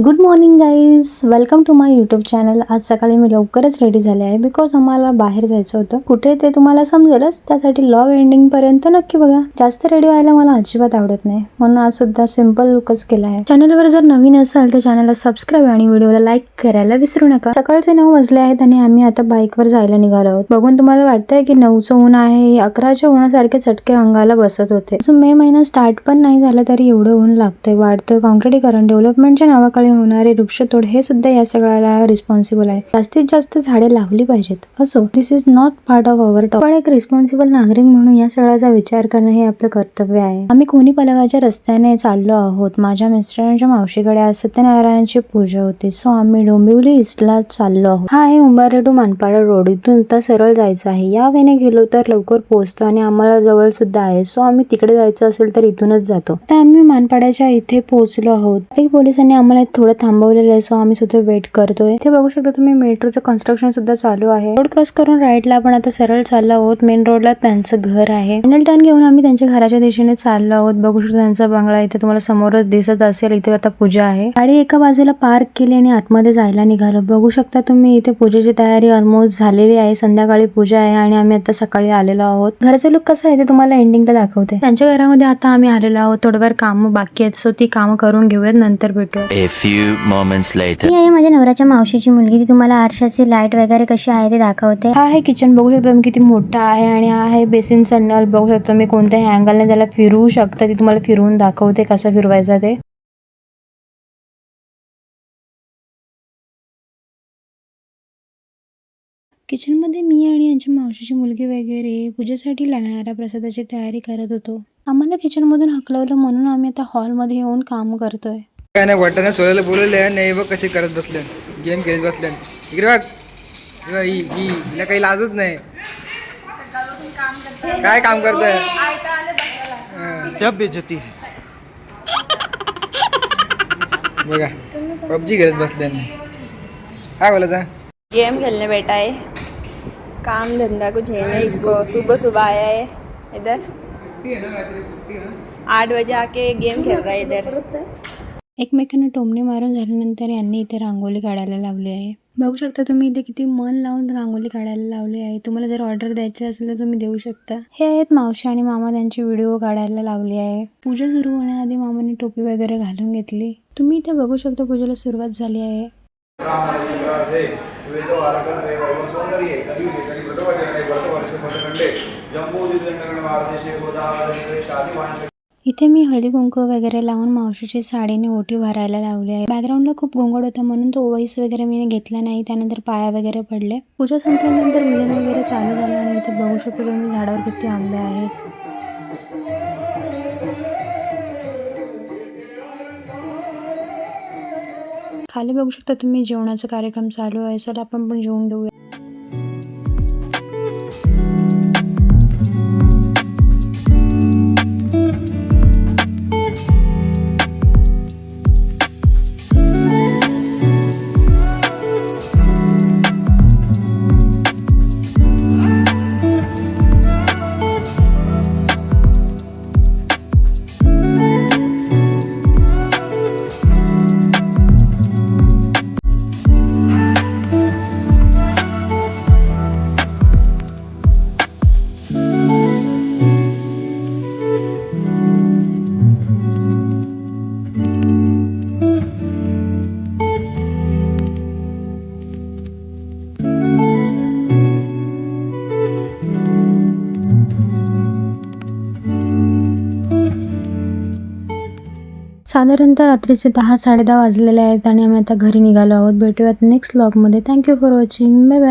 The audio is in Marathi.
Good morning guys, welcome to my YouTube channel. आज सकाळी मी लवकरच रेडी झाले आहे बिकॉज आम्हाला बाहेर जायचं होतं. कुठे ते तुम्हाला समजेलच, त्यासाठी व्लॉग एंडिंग पर्यंत नक्की बघा. जास्त रेडी व्हायला मला अजिबात आवडत नाही, म्हणून आज सुद्धा सिंपल लुकच केला आहे. चॅनलवर जर नवीन असाल तर चॅनलला सबस्क्राईब आणि व्हिडिओला लाईक करायला विसरू नका. सकाळचे 9 वाजले आहेत आणि आम्ही आता बाईकवर जायला निघालो आहोत. बघून तुम्हाला वाटतंय की 9चं ऊन आहे, 11च्या उन्हासारखे चटके अंगाला बसत होते. मे महिना स्टार्ट पण नाही झाला तरी एवढं ऊन लागतंय. वाढतं कॉन्क्रिटीकरण, डेव्हलपमेंटच्या नावाखाली होणारे वृक्षतोड हे सुद्धा या सगळ्याला रिस्पॉन्सिबल आहे. जास्तीत जास्त झाडे लावली पाहिजेत. असो, this is not part of our top, पण एक रिस्पॉन्सिबल नागरिक म्हणून या सगळ्याचा विचार करणं हे आपलं कर्तव्य आहे. आम्ही कोणी पलवाच्या रस्त्याने चाललो आहोत. माझ्या मिस्टरांच्या मावशीकडे आज सत्यनारायणची पूजा होती, सो आम्ही डोंबिवली ईस्टला चाललो आहोत. हा आहे उंबारे टू मानपाडा रोड. इथून तर सरळ जायचं आहे. या वेने गेलो तर लवकर पोहोचतो आणि आम्हाला जवळ सुद्धा आहे, सो आम्ही तिकडे जायचं असेल तर इथूनच जातो. आता आम्ही मानपाड्याच्या इथे पोहोचलो आहोत. ट्रॅफिक पोलिसांनी आम्हाला थोडं थांबवलेलं आहे, सो आम्ही सुद्धा वेट करतोय. इथे बघू शकता तुम्ही मेट्रोचं कन्स्ट्रक्शन सुद्धा चालू आहे. रोड क्रॉस करून राईटला आपण आता सरळ चाललो आहोत. मेन रोडला त्यांचं घर आहे. फायनल टर्न घेऊन आम्ही त्यांच्या घराच्या दिशेने चाललो आहोत. बघू शकता त्यांचा बंगला इथे तुम्हाला समोरच दिसत असेल. इथे आता पूजा आहे. गाडी एका बाजूला पार्क केली आणि आतमध्ये जायला निघालो. बघू शकता तुम्ही इथे पूजेची तयारी ऑलमोस्ट झालेली आहे. संध्याकाळी पूजा आहे आणि आम्ही आता सकाळी आलेलो आहोत. घराचं लुक कसं आहे ते तुम्हाला एंडिंगला दाखवते. त्यांच्या घरामध्ये आता आम्ही आलेलो आहोत. थोडंफार काम बाकी आहेत, सो ती कामं करून घेऊयात, नंतर भेटूया. ही आहे माझ्या नवऱ्याच्या मावशीची मुलगी. ती तुम्हाला आरशाची लाईट वगैरे कशी आहे ते दाखवते. हा आहे किचन. बघू शकता तुम्ही किती मोठा आहे आणि हा आहे बेसिनचा नळ. बघू शकता तुम्ही कोणत्याही अँगलने त्याला फिरवू शकता. ती तुम्हाला फिरवून दाखवते कसा फिरवायचा ते. किचनमध्ये मी आणि यांच्या मावशीची मुलगी वगैरे पूजेसाठी लागणाऱ्या प्रसादाची तयारी करत होतो. आम्हाला किचनमधून हकलवलं म्हणून आम्ही आता हॉलमध्ये येऊन काम करतोय. काय नाही, वाटाने सोडायला बोलवले नाही बघ कसे करत बसले, गेम खेळत बसले. इकडे बघ, हिला काही लाजच नाही. काय काम करतोय? बेइज्जती बघा, पबजी खेळत बसले. काय बोलायचा? गेम खेलने बैठा है, काम धंधा कुछ है नहीं इसको. सुबह सुबह आया है इधर, 8 बजे आके गेम खेल रहा है इधर. एकमेकांना टोमणे मारून झाल्यानंतर यांनी इथे रांगोळी काढायला लावली आहे. बघू शकता तुम्ही इथे किती मन लावून रांगोळी काढायला लावली आहे. तुम्हाला जर ऑर्डर द्यायची असेल तर तुम्ही देऊ शकता. हे आहेत मावशी आणि मामा, त्यांची व्हिडिओ काढायला लावली आहे. पूजा सुरू होण्याआधी मामाने टोपी वगैरे घालून घेतली. तुम्ही इथे बघू शकता पूजेला सुरुवात झाली आहे. इथे मी हळदी कुंकू वगैरे लावून मावशीची साडीने ओटी भरायला लावली आहे. बॅकग्राऊंडला खूप गोंगड होता म्हणून तो वॉइस वगैरे मी घेतला नाही. त्यानंतर पाया वगैरे पडले. पूजा संपल्यानंतर भजन वगैरे चालू झालं आणि इथे बघू शकतो तुम्ही झाडावर किती आंबे आहेत. खाली बघू शकता तुम्ही जेवणाचा कार्यक्रम चालू आहे. चला आपण पण जेवून घेऊया. साधारणतः रात्रीचे 10-10:30 वाजलेले आहेत आणि आम्ही आता घरी निघालो आहोत. भेटूयात नेक्स्ट व्लॉगमध्ये. Thank you for watching. Bye bye.